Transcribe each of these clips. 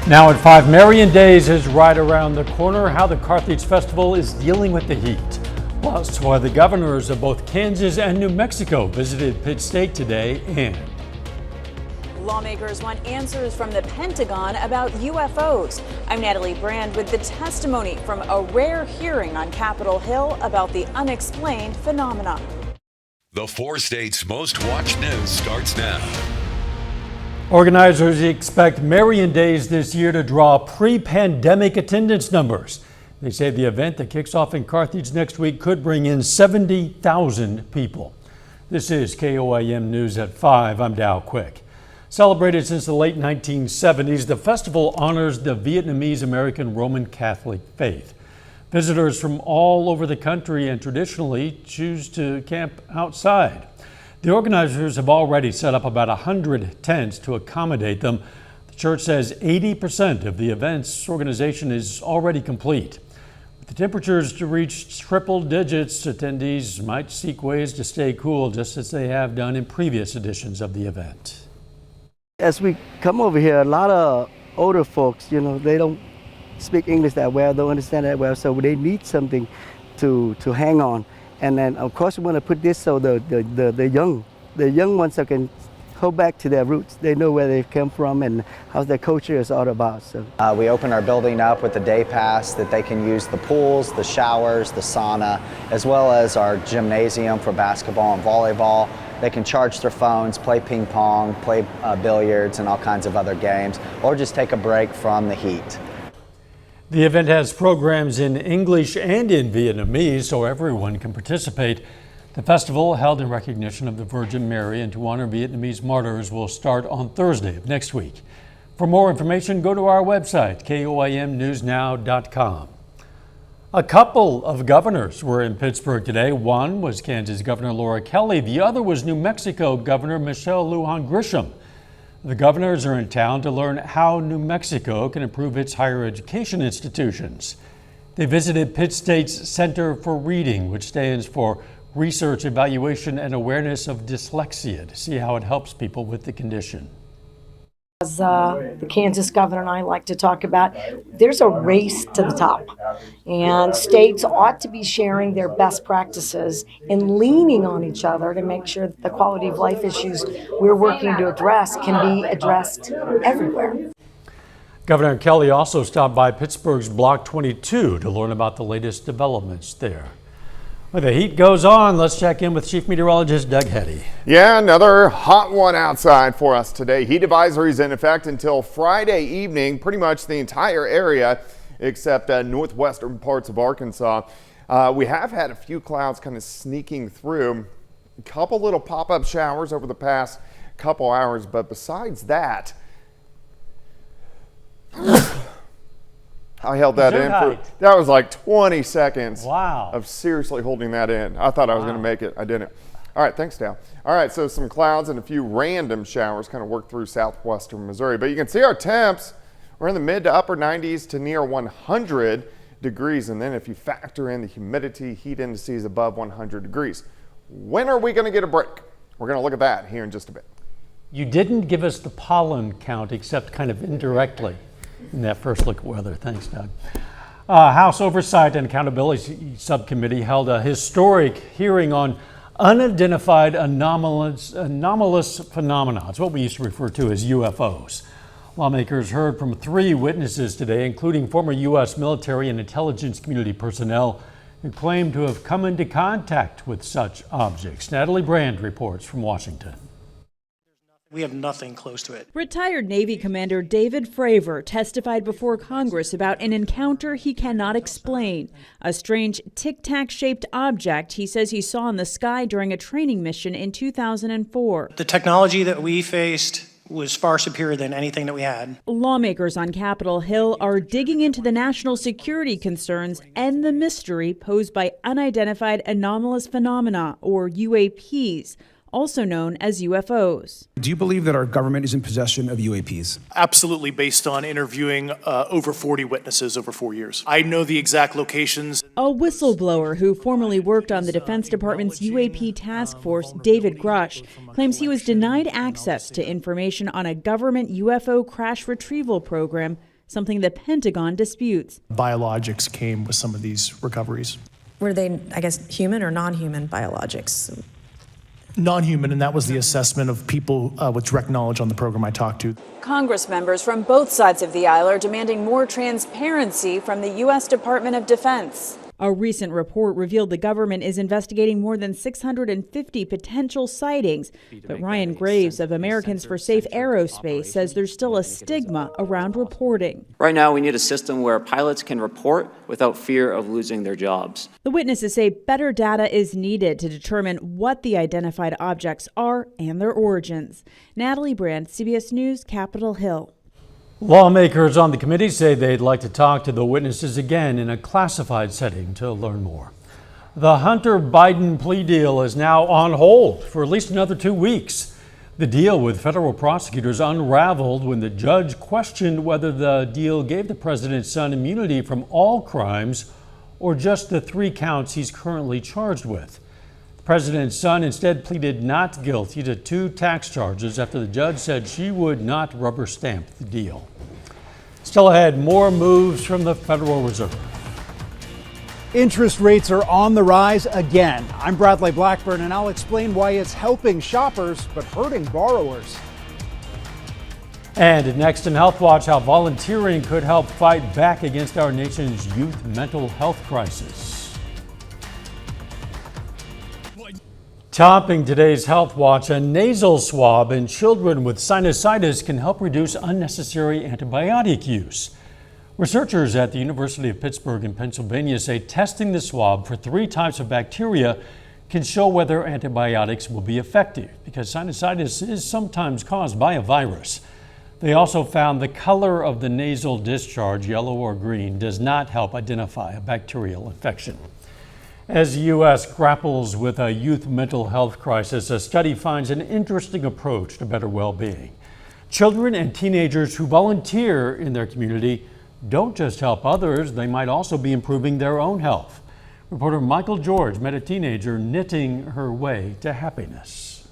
Now at 5, Marion Days is right around the corner. How the Carthage Festival is dealing with the heat. Plus, why the governors of both Kansas and New Mexico visited Pitt State today, and lawmakers want answers from the Pentagon about UFOs. I'm Natalie Brand with the testimony from a rare hearing on Capitol Hill about the unexplained phenomena. The 4 states' most watched news starts now. Organizers expect Marion Days this year to draw pre-pandemic attendance numbers. They say the event that kicks off in Carthage next week could bring in 70,000 people. This is KOAM News at 5. I'm Dow Quick. Celebrated since the late 1970s, the festival honors the Vietnamese American Roman Catholic faith. Visitors from all over the country and traditionally choose to camp outside. The organizers have already set up about 100 tents to accommodate them. The church says 80% of the event's organization is already complete. With the temperatures to reach triple digits, attendees might seek ways to stay cool, just as they have done in previous editions of the event. As we come over here, a lot of older folks, they don't speak English that well, don't understand that well, so they need something to hang on. And then, of course, we want to put this so the young ones can go back to their roots. They know where they've come from and how their culture is all about. So we open our building up with a day pass that they can use the pools, the showers, the sauna, as well as our gymnasium for basketball and volleyball. They can charge their phones, play ping pong, play billiards, and all kinds of other games, or just take a break from the heat. The event has programs in English and in Vietnamese, so everyone can participate. The festival, held in recognition of the Virgin Mary and to honor Vietnamese martyrs, will start on Thursday of next week. For more information, go to our website, koamnewsnow.com. A couple of governors were in Pittsburgh today. One was Kansas Governor Laura Kelly. The other was New Mexico Governor Michelle Lujan Grisham. The governors are in town to learn how New Mexico can improve its higher education institutions. They visited Pitt State's Center for Reading, which stands for Research, Evaluation, and Awareness of Dyslexia, to see how it helps people with the condition. As the Kansas governor and I like to talk about, there's a race to the top, and states ought to be sharing their best practices and leaning on each other to make sure that the quality of life issues we're working to address can be addressed everywhere. Governor Kelly also stopped by Pittsburgh's Block 22 to learn about the latest developments there. Well, the heat goes on. Let's check in with Chief Meteorologist Doug Heddy. Yeah, another hot one outside for us today. Heat advisories in effect until Friday evening, pretty much the entire area except northwestern parts of Arkansas. We have had a few clouds kind of sneaking through, a couple little pop-up showers over the past couple hours, but besides that, I held that in for, that was like 20 seconds. Wow. Of seriously holding that in. I thought I was going to make it. I didn't. All right, thanks, Dal. All right, so some clouds and a few random showers kind of work through southwestern Missouri. But you can see our temps. We're in the mid to upper 90s to near 100 degrees. And then if you factor in the humidity, heat indices above 100 degrees. When are we going to get a break? We're going to look at that here in just a bit. You didn't give us the pollen count except kind of indirectly in that first look at weather. Thanks, Doug. House Oversight and Accountability Subcommittee held a historic hearing on unidentified anomalous phenomena. It's what we used to refer to as UFOs. Lawmakers heard from 3 witnesses today, including former U.S. military and intelligence community personnel who claim to have come into contact with such objects. Natalie Brand reports from Washington. We have nothing close to it. Retired Navy Commander David Fravor testified before Congress about an encounter he cannot explain. A strange tic-tac-shaped object he says he saw in the sky during a training mission in 2004. The technology that we faced was far superior than anything that we had. Lawmakers on Capitol Hill are digging into the national security concerns and the mystery posed by unidentified anomalous phenomena, or UAPs, also known as UFOs. Do you believe that our government is in possession of UAPs? Absolutely, based on interviewing over 40 witnesses over 4 years. I know the exact locations. A whistleblower who formerly worked on the Defense Department's UAP task force, David Grush, claims he was denied access to information on a government UFO crash retrieval program something the Pentagon disputes. Biologics came with some of these recoveries. Were they, I guess, human or non-human biologics? Non-human, and that was the assessment of people with direct knowledge on the program I talked to. Congress members from both sides of the aisle are demanding more transparency from the U.S. Department of Defense. A recent report revealed the government is investigating more than 650 potential sightings. But Ryan Graves of Americans for Safe Aerospace says there's still a stigma around reporting. Right now, we need a system where pilots can report without fear of losing their jobs. The witnesses say better data is needed to determine what the identified objects are and their origins. Natalie Brand, CBS News, Capitol Hill. Lawmakers on the committee say they'd like to talk to the witnesses again in a classified setting to learn more. The Hunter Biden plea deal is now on hold for at least another 2 weeks. The deal with federal prosecutors unraveled when the judge questioned whether the deal gave the president's son immunity from all crimes or just the 3 counts he's currently charged with. The president's son instead pleaded not guilty to 2 tax charges after the judge said she would not rubber stamp the deal. Still ahead, more moves from the Federal Reserve. Interest rates are on the rise again. I'm Bradley Blackburn, and I'll explain why it's helping shoppers but hurting borrowers. And next in Health Watch, how volunteering could help fight back against our nation's youth mental health crisis. Topping today's Health Watch, a nasal swab in children with sinusitis can help reduce unnecessary antibiotic use. Researchers at the University of Pittsburgh in Pennsylvania say testing the swab for 3 types of bacteria can show whether antibiotics will be effective, because sinusitis is sometimes caused by a virus. They also found the color of the nasal discharge, yellow or green, does not help identify a bacterial infection. As the U.S. grapples with a youth mental health crisis, a study finds an interesting approach to better well-being. Children and teenagers who volunteer in their community don't just help others, they might also be improving their own health. Reporter Michael George met a teenager knitting her way to happiness.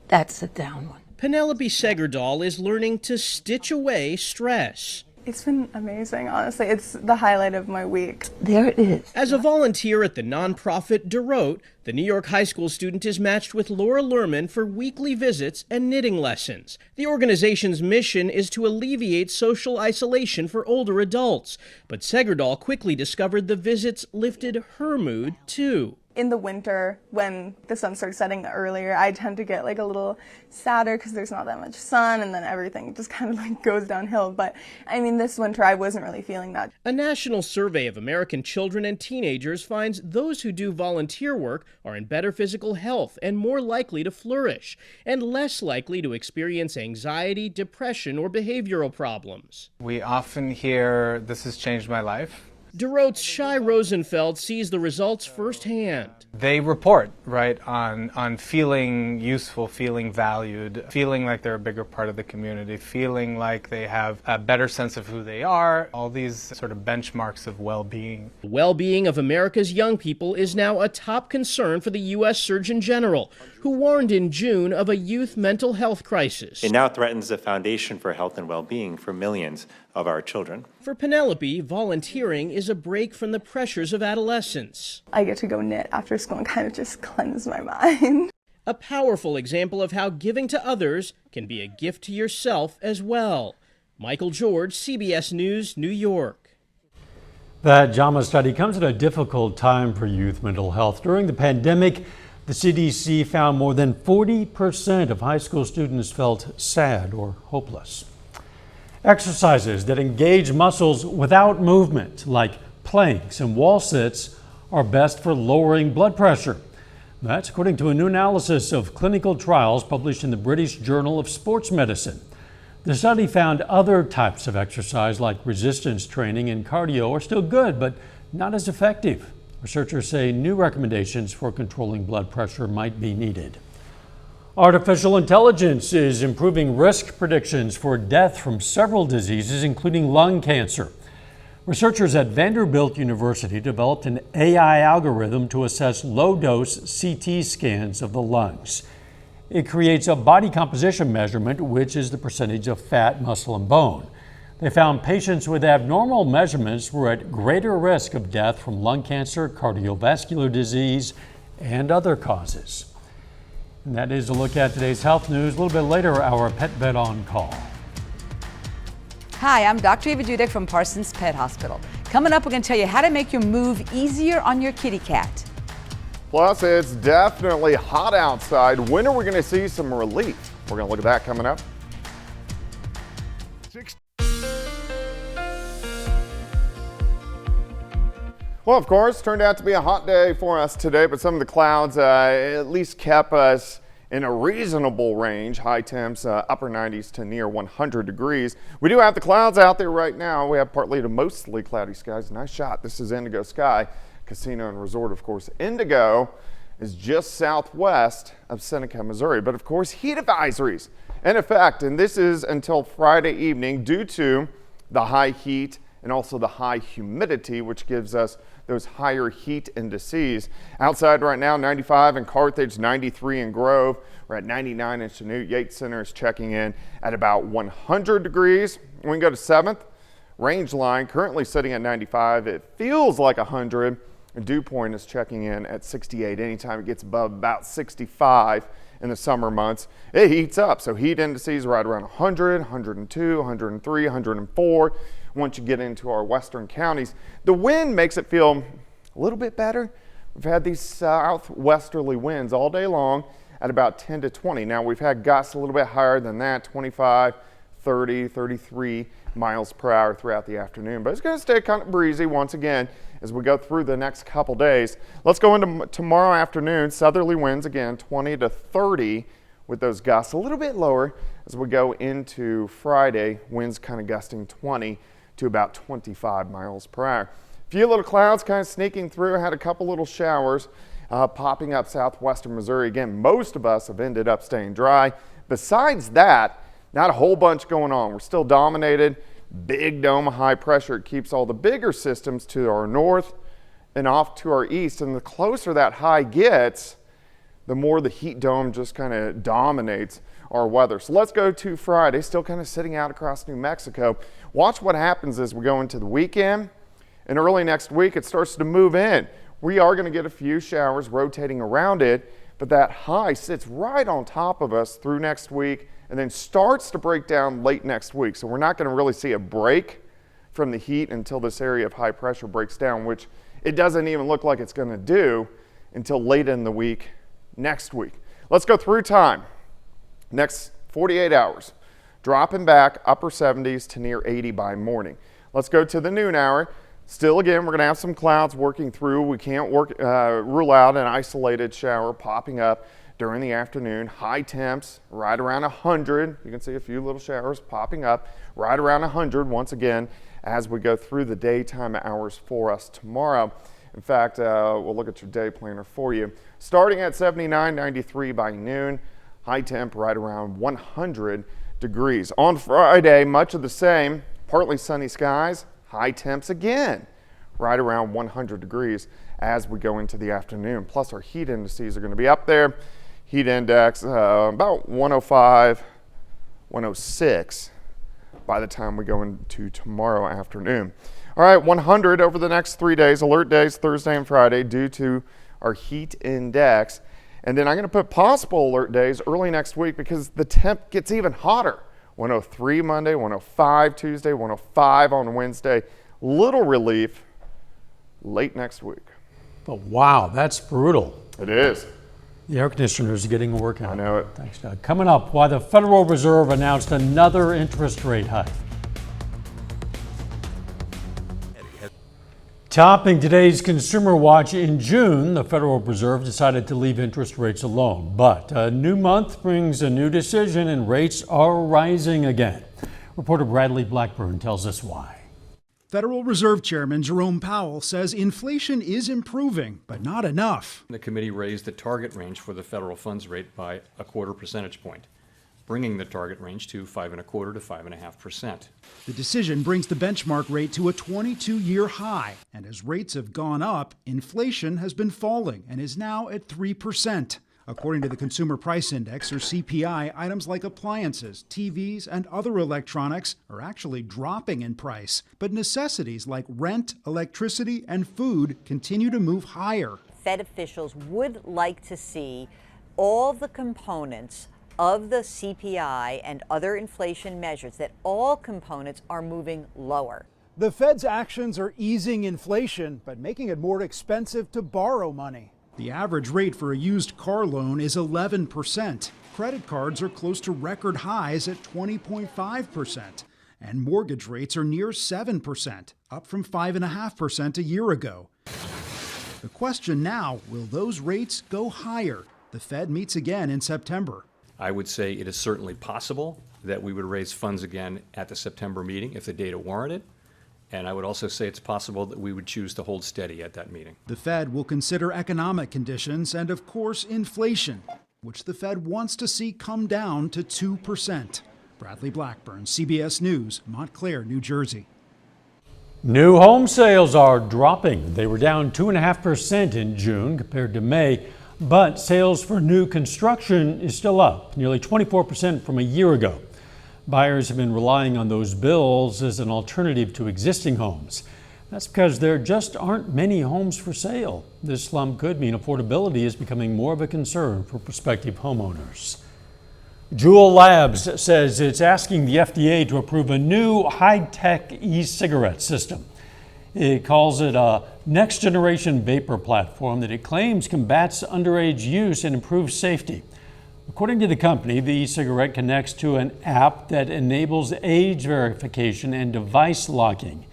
That's the down one. Penelope Segerdal is learning to stitch away stress. It's been amazing, honestly. It's the highlight of my week. There it is. As a volunteer at the nonprofit DeRote, the New York high school student is matched with Laura Lerman for weekly visits and knitting lessons. The organization's mission is to alleviate social isolation for older adults. But Segerdal quickly discovered the visits lifted her mood, too. In the winter, when the sun starts setting earlier, I tend to get like a little sadder because there's not that much sun, and then everything just kind of like goes downhill. But I mean, this winter I wasn't really feeling that. A national survey of American children and teenagers finds those who do volunteer work are in better physical health and more likely to flourish, and less likely to experience anxiety, depression, or behavioral problems. We often hear, "This has changed my life." DeRote's Shai Rosenfeld sees the results firsthand. They report, right, on feeling useful, feeling valued, feeling like they're a bigger part of the community, feeling like they have a better sense of who they are, all these sort of benchmarks of well-being. The well-being of America's young people is now a top concern for the U.S. Surgeon General, who warned in June of a youth mental health crisis. It now threatens the foundation for health and well-being for millions of our children. For Penelope, volunteering is a break from the pressures of adolescence. I get to go knit after school and kind of just cleanse my mind. A powerful example of how giving to others can be a gift to yourself as well. Michael George, CBS News, New York. That JAMA study comes at a difficult time for youth mental health. During the pandemic, the CDC found more than 40% of high school students felt sad or hopeless. Exercises that engage muscles without movement, like planks and wall sits, are best for lowering blood pressure. That's according to a new analysis of clinical trials published in the British Journal of Sports Medicine. The study found other types of exercise like resistance training and cardio are still good, but not as effective. Researchers say new recommendations for controlling blood pressure might be needed. Artificial intelligence is improving risk predictions for death from several diseases, including lung cancer. Researchers at Vanderbilt University developed an AI algorithm to assess low-dose CT scans of the lungs. It creates a body composition measurement, which is the percentage of fat, muscle, and bone. They found patients with abnormal measurements were at greater risk of death from lung cancer, cardiovascular disease, and other causes. And that is a look at today's health news. A little bit later, our Pet Vet on Call. Hi, I'm Dr. Eva Dudek from Parsons Pet Hospital. Coming up, we're going to tell you how to make your move easier on your kitty cat. Plus, it's definitely hot outside. When are we going to see some relief? We're going to look at that coming up. Well, of course, turned out to be a hot day for us today, but some of the clouds at least kept us in a reasonable range. High temps, upper 90s to near 100 degrees. We do have the clouds out there right now. We have partly to mostly cloudy skies. Nice shot. This is Indigo Sky Casino and Resort, of course. Indigo is just southwest of Seneca, Missouri. But of course, heat advisories in effect, and this is until Friday evening due to the high heat and also the high humidity, which gives us those higher heat indices. Outside right now, 95 in Carthage, 93 in Grove. We're at 99 in Chanute. Yates Center is checking in at about 100 degrees. We can go to 7th. Range line currently sitting at 95. It feels like 100. And Dew Point is checking in at 68. Anytime it gets above about 65 in the summer months, it heats up. So heat indices right around 100, 102, 103, 104. Once you get into our western counties, the wind makes it feel a little bit better. We've had these southwesterly winds all day long at about 10 to 20. Now we've had gusts a little bit higher than that, 25, 30, 33 miles per hour throughout the afternoon, but it's going to stay kind of breezy once again as we go through the next couple days. Let's go into tomorrow afternoon. Southerly winds again, 20 to 30 with those gusts a little bit lower as we go into Friday. Winds kind of gusting 20 to about 25 miles per hour. A few little clouds kind of sneaking through. Had a couple little showers popping up southwestern Missouri. Again, most of us have ended up staying dry. Besides that, not a whole bunch going on. We're still dominated. Big dome of high pressure. It keeps all the bigger systems to our north and off to our east. And the closer that high gets, the more the heat dome just kind of dominates our weather. So let's go to Friday, still kind of sitting out across New Mexico. Watch what happens as we go into the weekend. And early next week, it starts to move in. We are going to get a few showers rotating around it, but that high sits right on top of us through next week and then starts to break down late next week. So we're not going to really see a break from the heat until this area of high pressure breaks down, which it doesn't even look like it's going to do until late in the week next week. Let's go through time. Next 48 hours, dropping back upper 70s to near 80 by morning. Let's go to the noon hour. Still, again, we're going to have some clouds working through. We can't rule out an isolated shower popping up during the afternoon. High temps right around 100. You can see a few little showers popping up right around 100 once again as we go through the daytime hours for us tomorrow. In fact, we'll look at your day planner for you. Starting at 79, 93 by noon. High temp right around 100 degrees. On Friday, much of the same, partly sunny skies, high temps again, right around 100 degrees as we go into the afternoon. Plus our heat indices are going to be up there. Heat index about 105, 106 by the time we go into tomorrow afternoon. All right, 100 over the next 3 days, alert days, Thursday and Friday, due to our heat index. And then I'm going to put possible alert days early next week because the temp gets even hotter. 103 Monday, 105 Tuesday, 105 on Wednesday. Little relief late next week. But wow, that's brutal. It is. The air conditioners are getting a workout. I know it. Thanks, Doug. Coming up, why the Federal Reserve announced another interest rate hike. Topping today's Consumer Watch, in June, the Federal Reserve decided to leave interest rates alone. But a new month brings a new decision and rates are rising again. Reporter Bradley Blackburn tells us why. Federal Reserve Chairman Jerome Powell says inflation is improving, but not enough. The committee raised the target range for the federal funds rate by a quarter percentage point, bringing the target range to 5.25% to 5.5%. The decision brings the benchmark rate to a 22-year high. And as rates have gone up, inflation has been falling and is now at 3%. According to the Consumer Price Index, or CPI, items like appliances, TVs, and other electronics are actually dropping in price. But necessities like rent, electricity, and food continue to move higher. Fed officials would like to see all the components of the CPI and other inflation measures, that all components are moving lower. The Fed's actions are easing inflation, but making it more expensive to borrow money. The average rate for a used car loan is 11%. Credit cards are close to record highs at 20.5%. And mortgage rates are near 7%, up from 5.5% a year ago. The question now, will those rates go higher? The Fed meets again in September. I would say it is certainly possible that we would raise funds again at the September meeting if the data warranted. And I would also say it's possible that we would choose to hold steady at that meeting. The Fed will consider economic conditions and, of course, inflation, which the Fed wants to see come down to 2%. Bradley Blackburn, CBS News, Montclair, New Jersey. New home sales are dropping. They were down 2.5% in June compared to May, but sales for new construction is still up, nearly 24% from a year ago. Buyers have been relying on those bills as an alternative to existing homes. That's because there just aren't many homes for sale. This slump could mean affordability is becoming more of a concern for prospective homeowners. Juul Labs says it's asking the FDA to approve a new high-tech e-cigarette system. It calls it a next-generation vapor platform that it claims combats underage use and improves safety. According to the company, the e-cigarette connects to an app that enables age verification and device locking.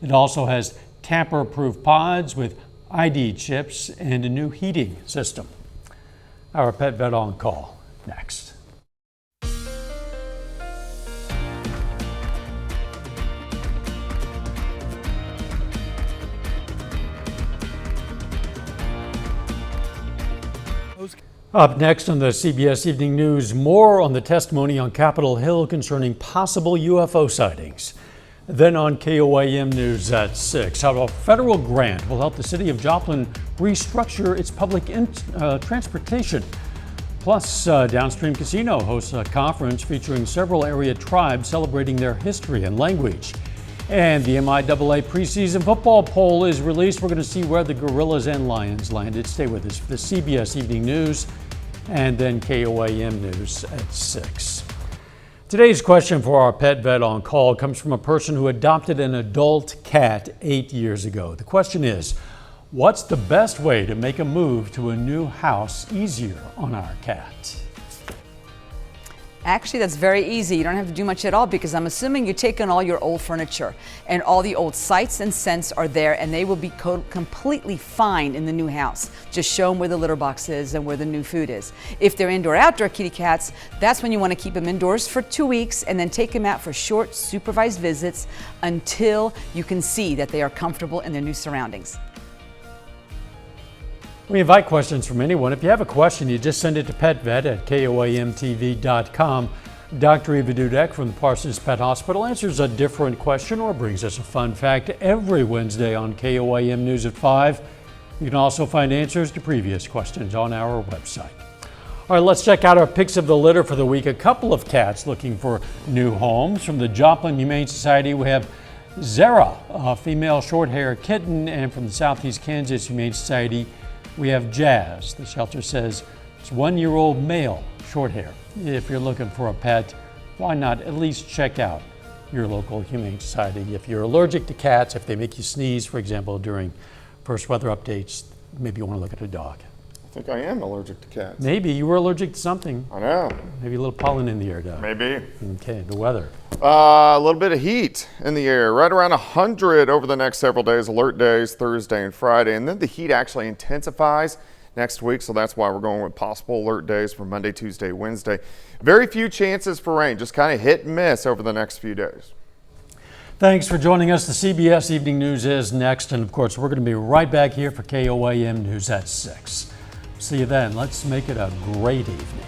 It also has tamper-proof pods with ID chips and a new heating system. Our Pet Vet on Call next. Up next on the CBS Evening News, more on the testimony on Capitol Hill concerning possible UFO sightings. Then on KOAM News at 6, how a federal grant will help the city of Joplin restructure its public transportation. Plus, Downstream Casino hosts a conference featuring several area tribes celebrating their history and language. And the MIAA preseason football poll is released. We're going to see where the Gorillas and Lions landed. Stay with us for the CBS Evening News and then KOAM News at 6. Today's question for our Pet Vet on Call comes from a person who adopted an adult cat 8 years ago. The question is, what's the best way to make a move to a new house easier on our cat? Actually, that's very easy. You don't have to do much at all because I'm assuming you're taking all your old furniture and all the old sights and scents are there and they will be completely fine in the new house. Just show them where the litter box is and where the new food is. If they're indoor-outdoor kitty cats, that's when you want to keep them indoors for 2 weeks and then take them out for short supervised visits until you can see that they are comfortable in their new surroundings. We invite questions from anyone. If you have a question, you just send it to petvet@koamtv.com. Dr. Eva Dudek from the Parsons Pet Hospital answers a different question or brings us a fun fact every Wednesday on KOAM News at 5. You can also find answers to previous questions on our website. All right, let's check out our picks of the litter for the week. A couple of cats looking for new homes. From the Joplin Humane Society, we have Zara, a female short-haired kitten, and from the Southeast Kansas Humane Society, we have Jazz. The shelter says it's 1-year-old male short hair. If you're looking for a pet, why not at least check out your local Humane Society. If you're allergic to cats, if they make you sneeze, for example, during first weather updates, maybe you want to look at a dog. I think I am allergic to cats. Maybe you were allergic to something. I know. Maybe a little pollen in the air, Doug. Maybe. Okay, the weather. A little bit of heat in the air, right around 100 over the next several days, alert days, Thursday and Friday. And then the heat actually intensifies next week, so that's why we're going with possible alert days for Monday, Tuesday, Wednesday. Very few chances for rain, just kind of hit and miss over the next few days. Thanks for joining us. The CBS Evening News is next, and of course, we're going to be right back here for KOAM News at 6. See you then. Let's make it a great evening.